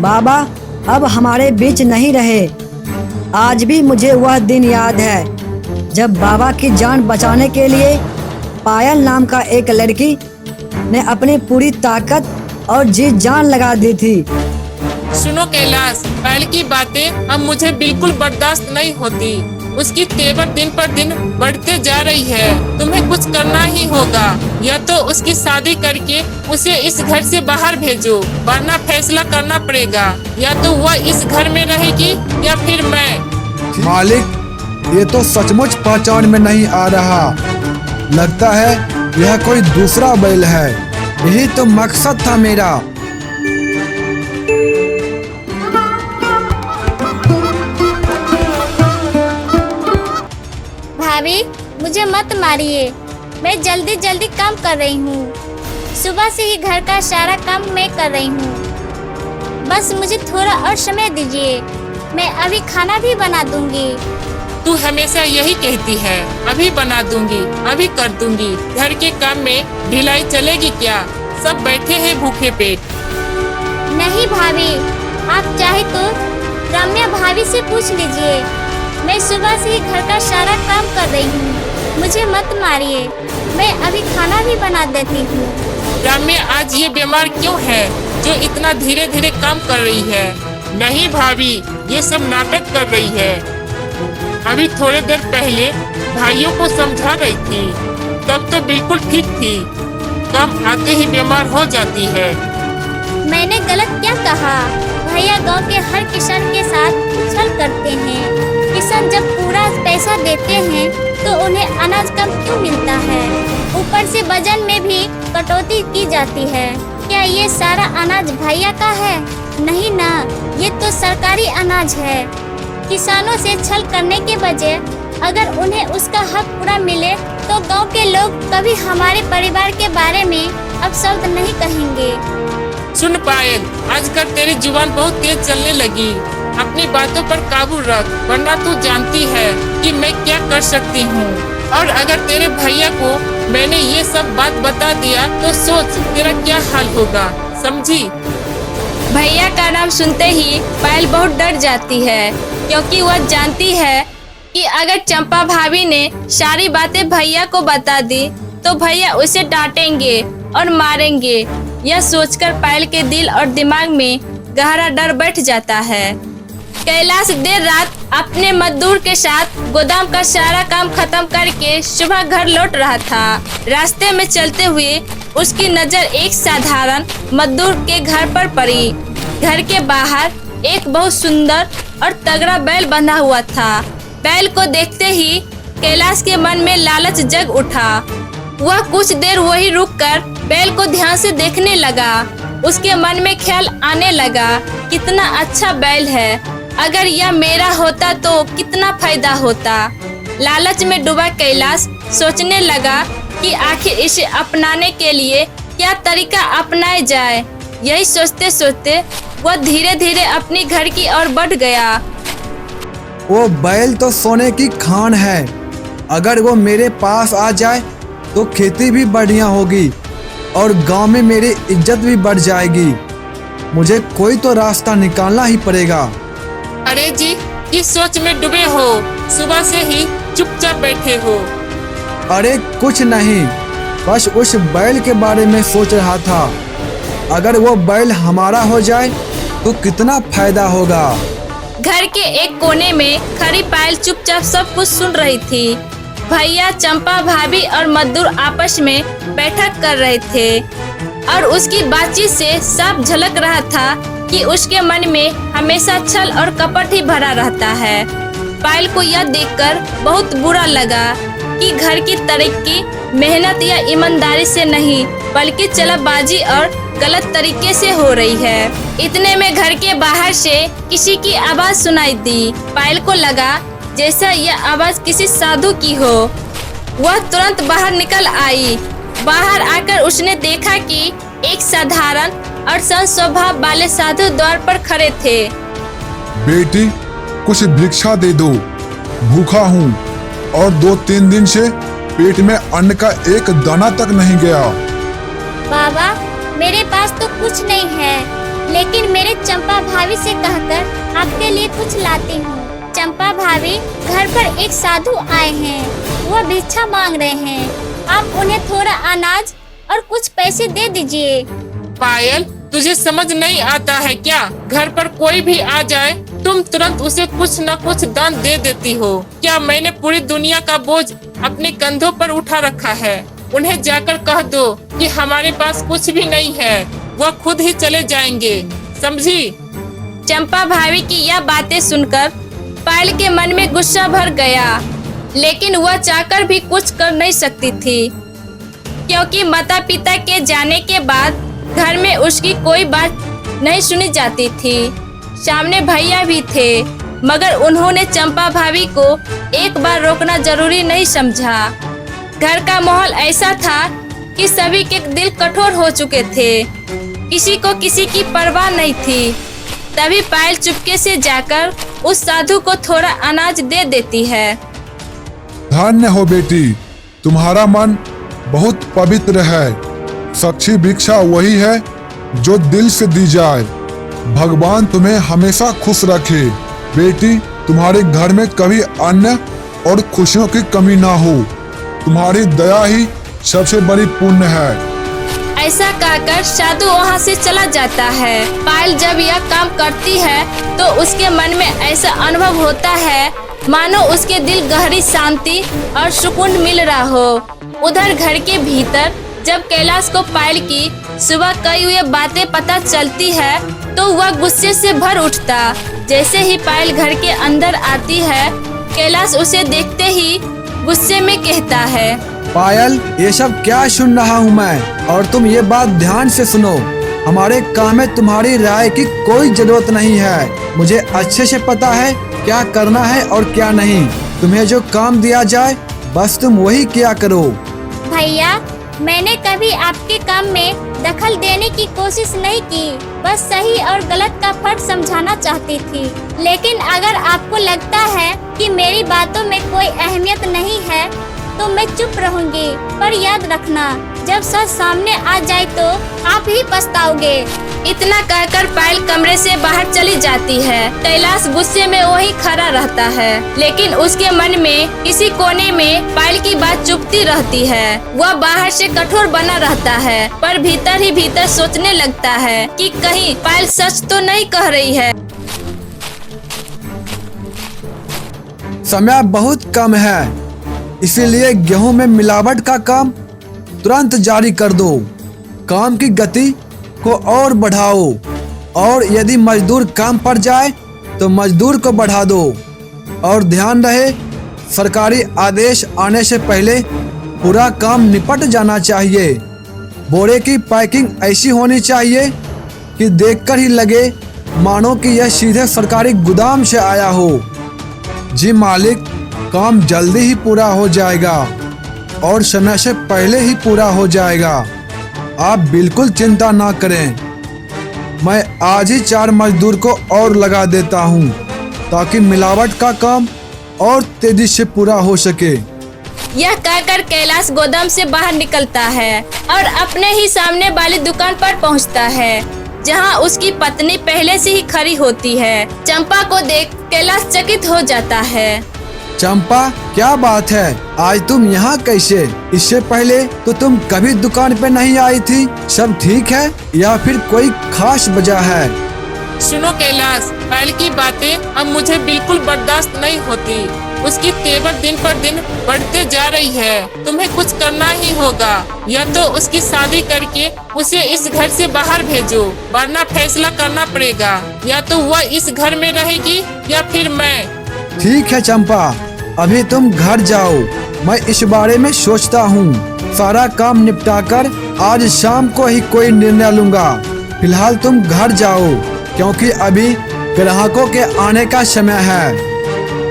बाबा अब हमारे बीच नहीं रहे। आज भी मुझे वह दिन याद है जब बाबा की जान बचाने के लिए पायल नाम का एक लड़की ने अपनी पूरी ताकत और जी जान लगा दी थी। सुनो कैलाश, पायल की बातें अब मुझे बिल्कुल बर्दाश्त नहीं होती। उसकी तेवर दिन पर दिन बढ़ते जा रही है। तुम्हें कुछ करना ही होगा, या तो उसकी शादी करके उसे इस घर से बाहर भेजो, वरना फैसला करना पड़ेगा। या तो वह इस घर में रहेगी या फिर मैं। मालिक, ये तो सचमुच पहचान में नहीं आ रहा। लगता है यह कोई दूसरा बैल है। यही तो मकसद था मेरा। भाभी, मुझे मत मारिए। मैं जल्दी जल्दी काम कर रही हूँ। सुबह से ही घर का सारा काम मैं कर रही हूँ। बस मुझे थोड़ा और समय दीजिए, मैं अभी खाना भी बना दूंगी। तू हमेशा यही कहती है, अभी बना दूंगी, अभी कर दूंगी। घर के काम में ढिलाई चलेगी क्या? सब बैठे हैं भूखे पेट। नहीं भाभी, आप चाहे तो रम्या भाभी से पूछ लीजिए। मैं सुबह से ही घर का सारा काम कर रही हूँ। मुझे मत मारिए, मैं अभी खाना भी बना देती हूँ। रम्या आज ये बीमार क्यों है जो इतना धीरे धीरे काम कर रही है? नहीं भाभी, ये सब नाटक कर रही है। अभी थोड़ी देर पहले भाइयों को समझा रही थी, तब तो बिल्कुल ठीक थी। काम आते ही बीमार हो जाती है। मैंने गलत क्या कहा? भैया गांव के हर किसान के साथ छल करते हैं। किसान जब पूरा पैसा देते हैं तो उन्हें अनाज कम क्यों मिलता है? ऊपर से वजन में भी कटौती की जाती है। क्या ये सारा अनाज भैया का है? नहीं ना, ये तो सरकारी अनाज है। किसानों से छल करने के बजाय अगर उन्हें उसका हक पूरा मिले तो गांव के लोग कभी हमारे परिवार के बारे में अपशब्द नहीं कहेंगे। सुन पायल, आजकल तेरी जुबान बहुत तेज चलने लगी। अपनी बातों पर काबू रख, वरना तू जानती है कि मैं क्या कर सकती हूँ। और अगर तेरे भैया को मैंने ये सब बात बता दिया तो सोच तेरा क्या हाल होगा, समझी? भैया का नाम सुनते ही पायल बहुत डर जाती है, क्योंकि वह जानती है कि अगर चंपा भाभी ने सारी बातें भैया को बता दी तो भैया उसे डांटेंगे और मारेंगे। यह सोचकर पायल के दिल और दिमाग में गहरा डर बैठ जाता है। कैलाश देर रात अपने मजदूर के साथ गोदाम का सारा काम खत्म करके सुबह घर लौट रहा था। रास्ते में चलते हुए उसकी नजर एक साधारण मजदूर के घर पर पड़ी। घर के बाहर एक बहुत सुंदर और तगड़ा बैल बंधा हुआ था। बैल को देखते ही कैलाश के मन में लालच जग उठा। वह कुछ देर वहीं रुककर बैल को ध्यान से देखने लगा। उसके मन में ख्याल आने लगा, कितना अच्छा बैल है, अगर यह मेरा होता तो कितना फायदा होता। लालच में डूबा कैलाश सोचने लगा कि आखिर इसे अपनाने के लिए क्या तरीका अपनाया जाए। यही सोचते सोचते वह धीरे धीरे अपनी घर की ओर बढ़ गया। वो बैल तो सोने की खान है। अगर वो मेरे पास आ जाए तो खेती भी बढ़िया होगी और गांव में मेरी इज्जत भी बढ़ जाएगी। मुझे कोई तो रास्ता निकालना ही पड़ेगा। अरे जी, किस सोच में डूबे हो? सुबह से ही चुपचाप बैठे हो। अरे कुछ नहीं, बस उस बैल के बारे में सोच रहा था। अगर वो बैल हमारा हो जाए तो कितना फायदा होगा। घर के एक कोने में खड़ी पायल चुपचाप सब कुछ सुन रही थी। भैया, चंपा भाभी और मजदूर आपस में बैठक कर रहे थे और उसकी बातचीत से साफ झलक रहा था कि उसके मन में हमेशा छल और कपट ही भरा रहता है। पायल को यह देखकर बहुत बुरा लगा कि घर की तरक्की मेहनत या ईमानदारी से नहीं बल्कि चालबाजी और गलत तरीके से हो रही है। इतने में घर के बाहर से किसी की आवाज सुनाई दी। पायल को लगा जैसा यह आवाज किसी साधु की हो। वह तुरंत बाहर निकल आई। बाहर आकर उसने देखा कि एक साधारण और संत स्वभाव वाले साधु द्वार पर खड़े थे। बेटी, कुछ भिक्षा दे दो, भूखा हूँ और 2-3 दिन से पेट में अन्न का एक दाना तक नहीं गया। बाबा, मेरे पास तो कुछ नहीं है, लेकिन मेरे चंपा भाभी भाभी से कहकर आपके लिए कुछ लाती हूँ। चंपा भाभी, घर पर एक साधु आए हैं, वो भिक्षा मांग रहे हैं। आप उन्हें थोड़ा अनाज और कुछ पैसे दे दीजिए। पायल, तुझे समझ नहीं आता है क्या? घर पर कोई भी आ जाए तुम तुरंत उसे कुछ न कुछ दान दे देती हो। क्या मैंने पूरी दुनिया का बोझ अपने कंधों पर उठा रखा है? उन्हें जाकर कह दो कि हमारे पास कुछ भी नहीं है, वह खुद ही चले जाएंगे, समझी? चंपा भाभी की यह बातें सुनकर पायल के मन में गुस्सा भर गया, लेकिन वह चाहकर भी कुछ कर नहीं सकती थी, क्योंकि माता पिता के जाने के बाद घर में उसकी कोई बात नहीं सुनी जाती थी। सामने भैया भी थे, मगर उन्होंने चंपा भाभी को एक बार रोकना जरूरी नहीं समझा। घर का माहौल ऐसा था कि सभी के दिल कठोर हो चुके थे, किसी को किसी की परवाह नहीं थी। तभी पायल चुपके से जाकर उस साधु को थोड़ा अनाज दे देती है। धन्य हो बेटी, तुम्हारा मन बहुत पवित्र है। सच्ची भिक्षा वही है जो दिल से दी जाए। भगवान तुम्हें हमेशा खुश रखे। बेटी, तुम्हारे घर में कभी अन्न और खुशियों की कमी ना हो। तुम्हारी दया ही सबसे बड़ी पुण्य है। ऐसा कहकर साधु वहाँ से चला जाता है। पायल जब यह काम करती है तो उसके मन में ऐसा अनुभव होता है मानो उसके दिल गहरी शांति और सुकून मिल रहा हो। उधर घर के भीतर जब कैलाश को पायल की सुबह कई हुए बातें पता चलती है तो वह गुस्से से भर उठता। जैसे ही पायल घर के अंदर आती है, कैलाश उसे देखते ही गुस्से में कहता है, पायल, ये सब क्या सुन रहा हूँ मैं? और तुम ये बात ध्यान से सुनो। हमारे काम में तुम्हारी राय की कोई जरूरत नहीं है। मुझे अच्छे से पता है क्या करना है और क्या नहीं। तुम्हें जो काम दिया जाए बस तुम वही किया करो। भैया, मैंने कभी आपके काम में दखल देने की कोशिश नहीं की, बस सही और गलत का फर्क समझाना चाहती थी। लेकिन अगर आपको लगता है कि मेरी बातों में कोई अहमियत नहीं है तो मैं चुप रहूंगी। पर याद रखना, जब सच सामने आ जाए तो आप ही पछताओगे। इतना कहकर पायल कमरे से बाहर चली जाती है। कैलाश गुस्से में वही खड़ा रहता है, लेकिन उसके मन में किसी कोने में पायल की बात चुभती रहती है। वह बाहर से कठोर बना रहता है, पर भीतर ही भीतर सोचने लगता है कि कहीं पायल सच तो नहीं कह रही है। समय बहुत कम है, इसीलिए गेहूं में मिलावट का काम तुरंत जारी कर दो। काम की गति को और बढ़ाओ, और यदि मजदूर काम पर जाए तो मजदूर को बढ़ा दो। और ध्यान रहे, सरकारी आदेश आने से पहले पूरा काम निपट जाना चाहिए। बोरे की पैकिंग ऐसी होनी चाहिए कि देखकर ही लगे मानो कि यह सीधे सरकारी गोदाम से आया हो। जी मालिक, काम जल्दी ही पूरा हो जाएगा और समय से पहले ही पूरा हो जाएगा। आप बिल्कुल चिंता ना करें। मैं आज ही 4 मजदूर को और लगा देता हूँ ताकि मिलावट का काम और तेजी से पूरा हो सके। यह कहकर कैलाश गोदाम से बाहर निकलता है और अपने ही सामने वाली दुकान पर पहुंचता है, जहां उसकी पत्नी पहले से ही खड़ी होती है। चंपा को देख कैलाश चकित हो जाता है। चंपा, क्या बात है? आज तुम यहाँ कैसे? इससे पहले तो तुम कभी दुकान पे नहीं आई थी। सब ठीक है या फिर कोई खास वजह है? सुनो कैलाश, पायल की बातें अब मुझे बिल्कुल बर्दाश्त नहीं होती। उसकी तेवर दिन पर दिन बढ़ते जा रही है। तुम्हें कुछ करना ही होगा, या तो उसकी शादी करके उसे इस घर से बाहर भेजो, वरना फैसला करना पड़ेगा। या तो वह इस घर में रहेगी या फिर मैं। ठीक है चंपा, अभी तुम घर जाओ, मैं इस बारे में सोचता हूँ। सारा काम निपटाकर आज शाम को ही कोई निर्णय लूंगा। फिलहाल तुम घर जाओ, क्योंकि अभी ग्राहकों के आने का समय है।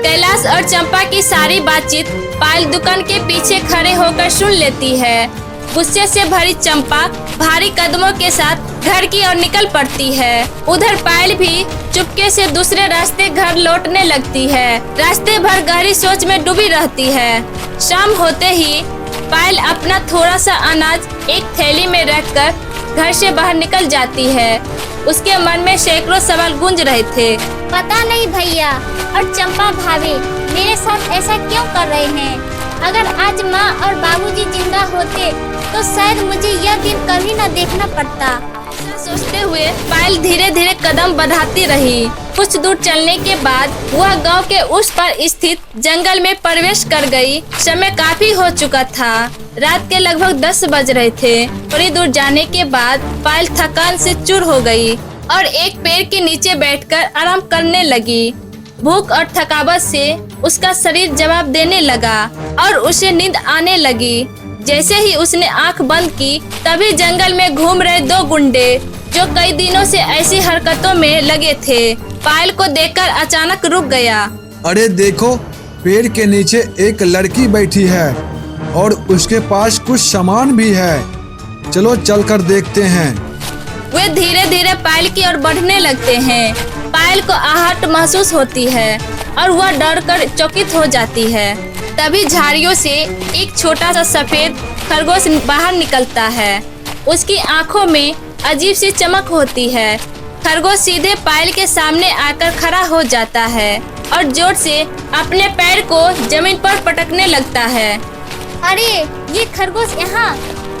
कैलाश और चंपा की सारी बातचीत पायल दुकान के पीछे खड़े होकर सुन लेती है। गुस्से से भरी चंपा भारी कदमों के साथ घर की ओर निकल पड़ती है। उधर पायल भी चुपके से दूसरे रास्ते घर लौटने लगती है। रास्ते भर गहरी सोच में डूबी रहती है। शाम होते ही पायल अपना थोड़ा सा अनाज एक थैली में रखकर घर से बाहर निकल जाती है। उसके मन में सैकड़ों सवाल गूंज रहे थे। पता नहीं भैया और चंपा भाभी मेरे साथ ऐसा क्यों कर रहे हैं। अगर आज माँ और बाबूजी जिंदा होते तो शायद मुझे यह दिन कभी न देखना पड़ता। ऐसा सोचते हुए पायल धीरे धीरे कदम बढ़ाती रही। कुछ दूर चलने के बाद वह गांव के उस पार स्थित जंगल में प्रवेश कर गई। समय काफी हो चुका था। रात के लगभग 10 बज रहे थे। थोड़ी दूर जाने के बाद पायल थकान से चूर हो गई और एक पेड़ के नीचे बैठकर आराम करने लगी। भूख और थकावट से उसका शरीर जवाब देने लगा और उसे नींद आने लगी। जैसे ही उसने आंख बंद की तभी जंगल में घूम रहे 2 गुंडे जो कई दिनों से ऐसी हरकतों में लगे थे पायल को देखकर अचानक रुक गया। अरे देखो, पेड़ के नीचे एक लड़की बैठी है और उसके पास कुछ सामान भी है। चलो चलकर देखते हैं। वे धीरे धीरे पायल की ओर बढ़ने लगते हैं। पायल को आहट महसूस होती है और वह डरकर चकित हो जाती है। तभी झाड़ियों से एक छोटा सा सफेद खरगोश बाहर निकलता है। उसकी आंखों में अजीब सी चमक होती है। खरगोश सीधे पायल के सामने आकर खड़ा हो जाता है और जोर से अपने पैर को जमीन पर पटकने लगता है। अरे ये खरगोश यहाँ।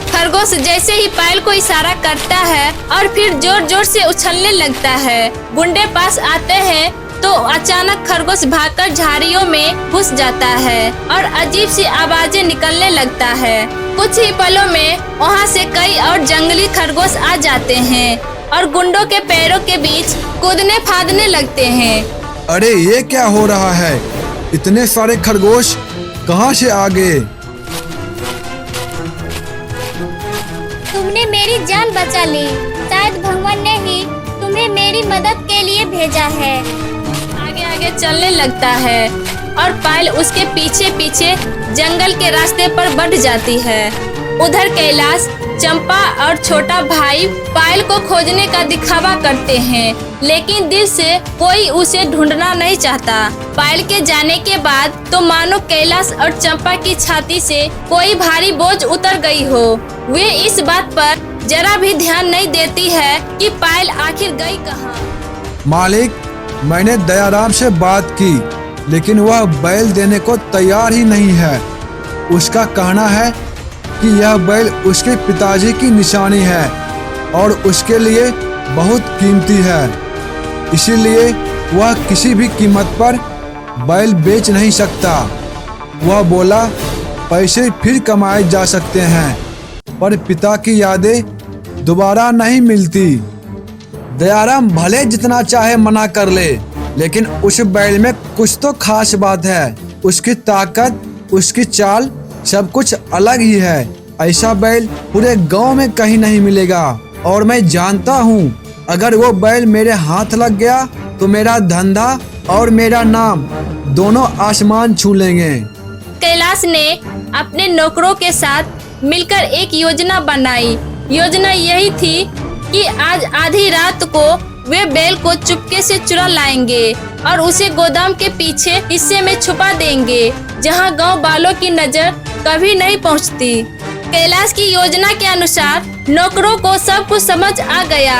खरगोश जैसे ही पायल को इशारा करता है और फिर जोर जोर से उछलने लगता है। गुंडे पास आते हैं तो अचानक खरगोश भागकर झाड़ियों में घुस जाता है और अजीब सी आवाजें निकलने लगता है। कुछ ही पलों में वहाँ से कई और जंगली खरगोश आ जाते हैं और गुंडों के पैरों के बीच कूदने फादने लगते हैं। अरे ये क्या हो रहा है? इतने सारे खरगोश कहाँ से आ गए? तुमने मेरी जान बचा ली। शायद भगवान ने ही तुम्हें मेरी मदद के लिए भेजा है। आगे आगे चलने लगता है और पायल उसके पीछे पीछे जंगल के रास्ते पर बढ़ जाती है। उधर कैलाश, चंपा और छोटा भाई पायल को खोजने का दिखावा करते हैं, लेकिन दिल से कोई उसे ढूंढना नहीं चाहता। पायल के जाने के बाद तो मानो कैलाश और चंपा की छाती से कोई भारी बोझ उतर गई हो। वे इस बात पर जरा भी ध्यान नहीं देती है कि पायल आखिर गई कहाँ। मालिक, मैंने दयाराम से बात की, लेकिन वह बैल देने को तैयार ही नहीं है। उसका कहना है कि यह बैल उसके पिताजी की निशानी है और उसके लिए बहुत कीमती है, इसीलिए वह किसी भी कीमत पर बैल बेच नहीं सकता। वह बोला पैसे फिर कमाए जा सकते हैं, पर पिता की यादें दोबारा नहीं मिलती। दयाराम भले जितना चाहे मना कर ले, लेकिन उस बैल में कुछ तो खास बात है। उसकी ताकत, उसकी चाल, सब कुछ अलग ही है। ऐसा बैल पूरे गांव में कहीं नहीं मिलेगा और मैं जानता हूँ अगर वो बैल मेरे हाथ लग गया तो मेरा धंधा और मेरा नाम दोनों आसमान छू लेंगे। कैलाश ने अपने नौकरों के साथ मिलकर एक योजना बनाई। योजना यही थी कि आज आधी रात को वे बैल को चुपके से चुरा लाएंगे और उसे गोदाम के पीछे हिस्से में छुपा देंगे, जहां गांव वालों की नजर कभी नहीं पहुंचती। कैलाश की योजना के अनुसार नौकरों को सब कुछ समझ आ गया।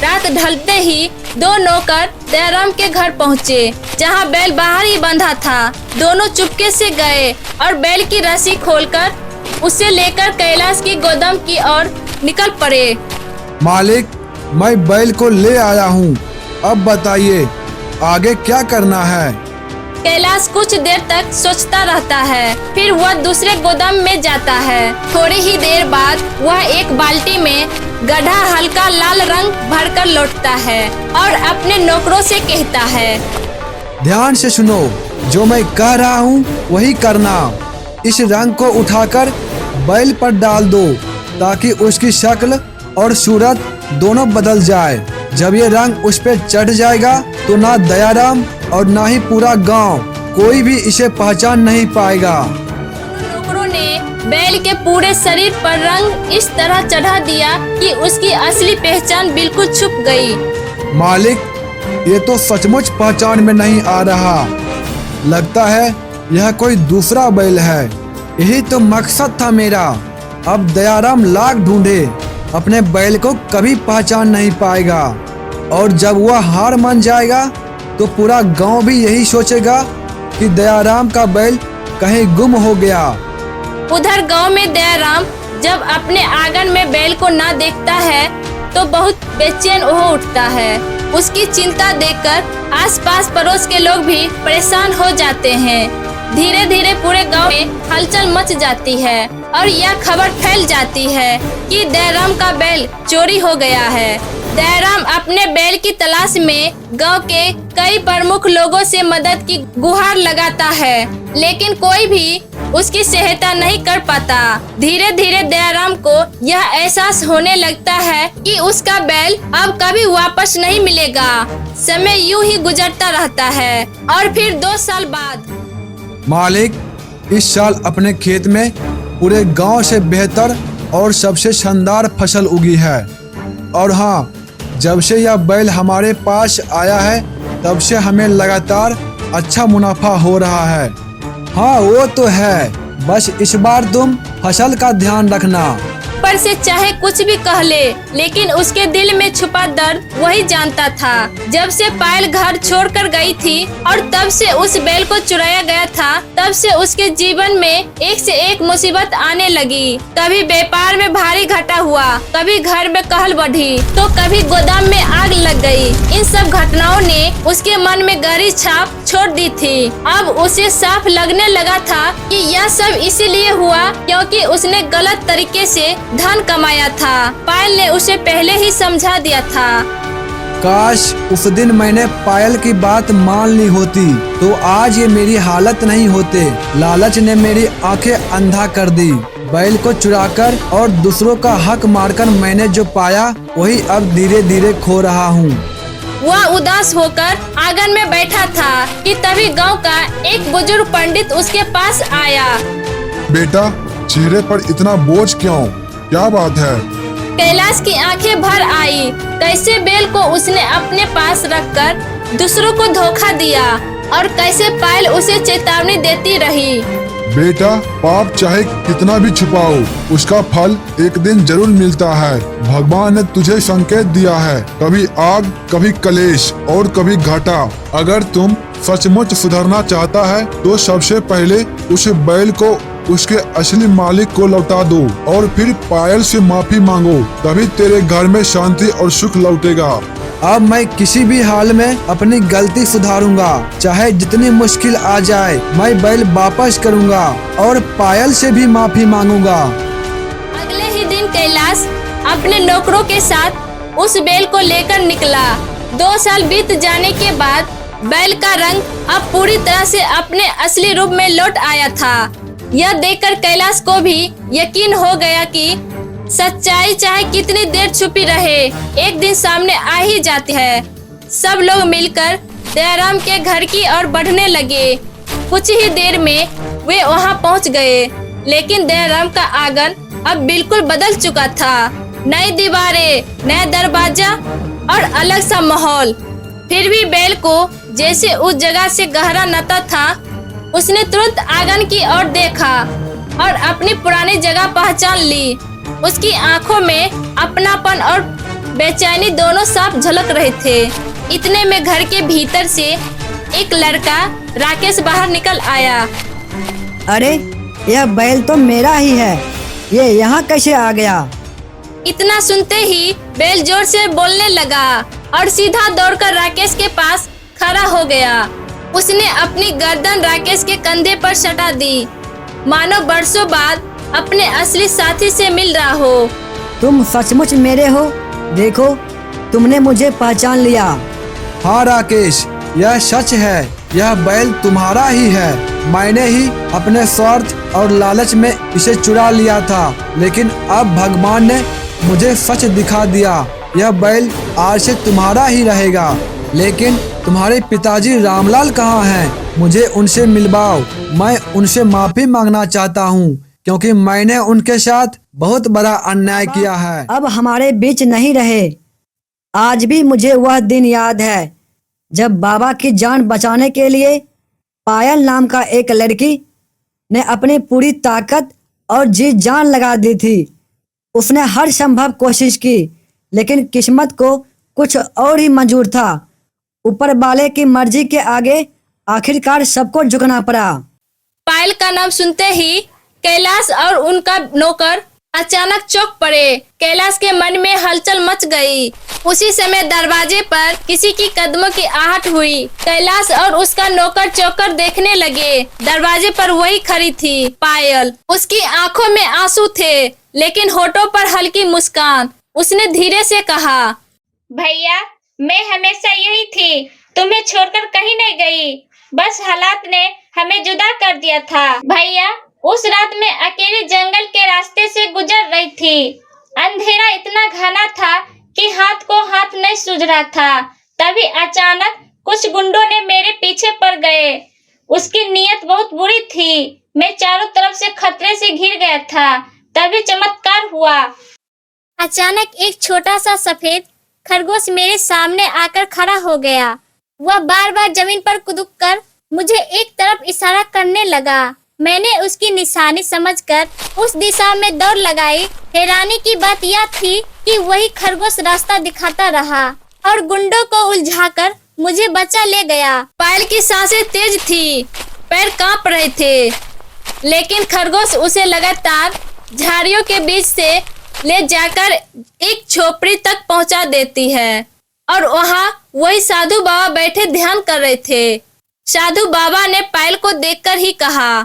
रात ढलते ही 2 नौकर दयाराम के घर पहुंचे, जहां बैल बाहर ही बंधा था। दोनों चुपके से गए और बैल की रस्सी खोलकर उसे लेकर कैलाश की गोदाम की ओर निकल पड़े। मालिक, मैं बैल को ले आया हूँ, अब बताइए आगे क्या करना है? कैलाश कुछ देर तक सोचता रहता है, फिर वह दूसरे गोदाम में जाता है। थोड़ी ही देर बाद वह एक बाल्टी में गड्ढा हल्का लाल रंग भरकर लौटता है और अपने नौकरों से कहता है, ध्यान से सुनो, जो मैं कह रहा हूँ वही करना। इस रंग को उठाकर बैल पर डाल दो ताकि उसकी शक्ल और सूरत दोनों बदल जाए। जब ये रंग उस पर चढ़ जाएगा तो ना दयाराम और ना ही पूरा गांव कोई भी इसे पहचान नहीं पाएगा। नौकरों ने बैल के पूरे शरीर पर रंग इस तरह चढ़ा दिया कि उसकी असली पहचान बिल्कुल छुप गई। मालिक, ये तो सचमुच पहचान में नहीं आ रहा। लगता है यह कोई दूसरा बैल है। यही तो मकसद था मेरा। अब दयाराम लाख ढूंढे, अपने बैल को कभी पहचान नहीं पाएगा। और जब वह हार मान जाएगा तो पूरा गांव भी यही सोचेगा कि दयाराम का बैल कहीं गुम हो गया। उधर गांव में दयाराम जब अपने आंगन में बैल को ना देखता है तो बहुत बेचैन हो उठता है। उसकी चिंता देखकर आसपास पड़ोस के लोग भी परेशान हो जाते हैं। धीरे धीरे पूरे गांव में हलचल मच जाती है और यह खबर फैल जाती है कि दयाराम का बैल चोरी हो गया है। दयाराम अपने बैल की तलाश में गांव के कई प्रमुख लोगों से मदद की गुहार लगाता है, लेकिन कोई भी उसकी सहायता नहीं कर पाता। धीरे धीरे दयाराम को यह एहसास होने लगता है कि उसका बैल अब कभी वापस नहीं मिलेगा। समय यूं ही गुजरता रहता है और फिर 2 साल बाद मालिक, इस साल अपने खेत में पूरे गांव से बेहतर और सबसे शानदार फसल उगी है। और हाँ, जब से यह बैल हमारे पास आया है तब से हमें लगातार अच्छा मुनाफा हो रहा है। हाँ वो तो है, बस इस बार तुम फसल का ध्यान रखना। पर से चाहे कुछ भी कह ले, लेकिन उसके दिल में छुपा दर्द वही जानता था। जब से पायल घर छोड़कर गई थी और तब से उस बैल को चुराया गया था, तब से उसके जीवन में एक से एक मुसीबत आने लगी। कभी व्यापार में भारी घाटा हुआ, कभी घर में कहल बढ़ी, तो कभी गोदाम में आग लग गई। इन सब घटनाओं ने उसके मन में गहरी छाप छोड़ दी थी। अब उसे साफ लगने लगा था कि यह सब इसीलिए हुआ क्योंकि उसने गलत तरीके से धन कमाया था। पायल ने उसे पहले ही समझा दिया था। काश उस दिन मैंने पायल की बात मान ली होती तो आज ये मेरी हालत नहीं होते। लालच ने मेरी आंखें अंधा कर दी। बैल को चुराकर और दूसरों का हक मारकर मैंने जो पाया वही अब धीरे धीरे खो रहा हूँ। वह उदास होकर आंगन में बैठा था कि तभी गांव का एक बुजुर्ग पंडित उसके पास आया। बेटा, चेहरे पर इतना बोझ क्यों? क्या बात है? कैलाश की आंखें भर आई। कैसे बैल को उसने अपने पास रखकर दूसरों को धोखा दिया और कैसे पायल उसे चेतावनी देती रही। बेटा, पाप चाहे कितना भी छुपाओ, उसका फल एक दिन जरूर मिलता है। भगवान ने तुझे संकेत दिया है, कभी आग, कभी कलेश और कभी घाटा। अगर तुम सचमुच सुधरना चाहता है तो सबसे पहले उस बैल को उसके असली मालिक को लौटा दो और फिर पायल से माफी मांगो, तभी तेरे घर में शांति और सुख लौटेगा। अब मैं किसी भी हाल में अपनी गलती सुधारूंगा, चाहे जितनी मुश्किल आ जाए। मैं बैल वापस करूंगा और पायल से भी माफी मांगूंगा। अगले ही दिन कैलाश अपने नौकरों के साथ उस बैल को लेकर निकला। 2 साल बीत जाने के बाद बैल का रंग अब पूरी तरह से अपने असली रूप में लौट आया था। यह देखकर कैलाश को भी यकीन हो गया कि सच्चाई चाहे कितनी देर छुपी रहे, एक दिन सामने आ ही जाती है। सब लोग मिलकर दयाराम के घर की ओर बढ़ने लगे। कुछ ही देर में वे वहां पहुंच गए, लेकिन दयाराम का आंगन अब बिल्कुल बदल चुका था। नई दीवारें, नया दरवाजा और अलग सा माहौल। फिर भी बैल को जैसे उस जगह से गहरा नाता था। उसने तुरंत आंगन की ओर देखा और अपनी पुरानी जगह पहचान ली। उसकी आंखों में अपनापन और बेचैनी दोनों साफ झलक रहे थे। इतने में घर के भीतर से एक लड़का राकेश बाहर निकल आया। अरे यह बैल तो मेरा ही है, ये यहाँ कैसे आ गया? इतना सुनते ही बैल जोर से बोलने लगा और सीधा दौड़कर राकेश के पास खड़ा हो गया। उसने अपनी गर्दन राकेश के कंधे पर सटा दी, मानो बरसों बाद अपने असली साथी से मिल रहा हो। तुम सचमुच मेरे हो? देखो, तुमने मुझे पहचान लिया। हाँ राकेश, यह सच है, यह बैल तुम्हारा ही है। मैंने ही अपने स्वार्थ और लालच में इसे चुरा लिया था, लेकिन अब भगवान ने मुझे सच दिखा दिया। यह बैल आज से तुम्हारा ही रहेगा। लेकिन तुम्हारे पिताजी रामलाल कहाँ हैं? मुझे उनसे मिलवाओ। मैं उनसे माफी मांगना चाहता हूँ क्योंकि मैंने उनके साथ बहुत बड़ा अन्याय किया है। अब हमारे बीच नहीं रहे। आज भी मुझे वह दिन याद है जब बाबा की जान बचाने के लिए पायल नाम का एक लड़की ने अपनी पूरी ताकत और जी जान लगा दी थी। उसने हर संभव कोशिश की, लेकिन किस्मत को कुछ और ही मंजूर था। ऊपर वाले की मर्जी के आगे आखिरकार सबको झुकना पड़ा। पायल का नाम सुनते ही कैलाश और उनका नौकर अचानक चौंक पड़े। कैलाश के मन में हलचल मच गई। उसी समय दरवाजे पर किसी की कदमों की आहट हुई। कैलाश और उसका नौकर चौंककर देखने लगे। दरवाजे पर वही खड़ी थी, पायल। उसकी आंखों में आंसू थे, लेकिन होठों पर हल्की मुस्कान। उसने धीरे से कहा, भैया, मैं हमेशा यही थी, तुम्हें छोड़कर कहीं नहीं गई। बस हालात ने हमें जुदा कर दिया था। भैया, उस रात मैं अकेले जंगल के रास्ते से गुजर रही थी। अंधेरा इतना घना था कि हाथ को हाथ नहीं सूझ रहा था। तभी अचानक कुछ गुंडों ने मेरे पीछे पड़ गए। उसकी नीयत बहुत बुरी थी। मैं चारों तरफ से खतरे से घिर गया था। तभी चमत्कार हुआ। अचानक एक छोटा सा सफेद खरगोश मेरे सामने आकर खड़ा हो गया। वह बार बार जमीन पर कुदकर मुझे एक तरफ इशारा करने लगा। मैंने उसकी निशानी समझकर उस दिशा में दौड़ लगाई। हैरानी की बात यह थी कि वही खरगोश रास्ता दिखाता रहा और गुंडों को उलझाकर मुझे बचा ले गया। पायल की सांसें तेज थी, पैर कांप रहे थे, लेकिन खरगोश उसे लगातार झाड़ियों के बीच से ले जाकर एक झोपड़ी तक पहुंचा देती है और वहां वही साधु बाबा बैठे ध्यान कर रहे थे। साधु बाबा ने पायल को देखकर ही कहा,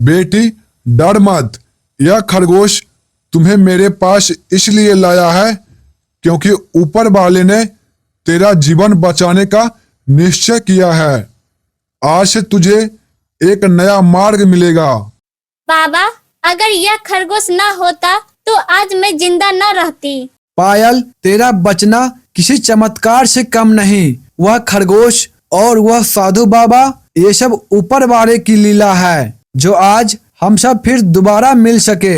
बेटी डर मत, यह खरगोश तुम्हें मेरे पास इसलिए लाया है क्योंकि ऊपर वाले ने तेरा जीवन बचाने का निश्चय किया है। आज से तुझे एक नया मार्ग मिलेगा। बाबा, अगर यह खरगोश न होता तो आज मैं जिंदा न रहती। पायल, तेरा बचना किसी चमत्कार से कम नहीं। वह खरगोश और वह साधु बाबा, ये सब ऊपर वाले की लीला है जो आज हम सब फिर दोबारा मिल सके।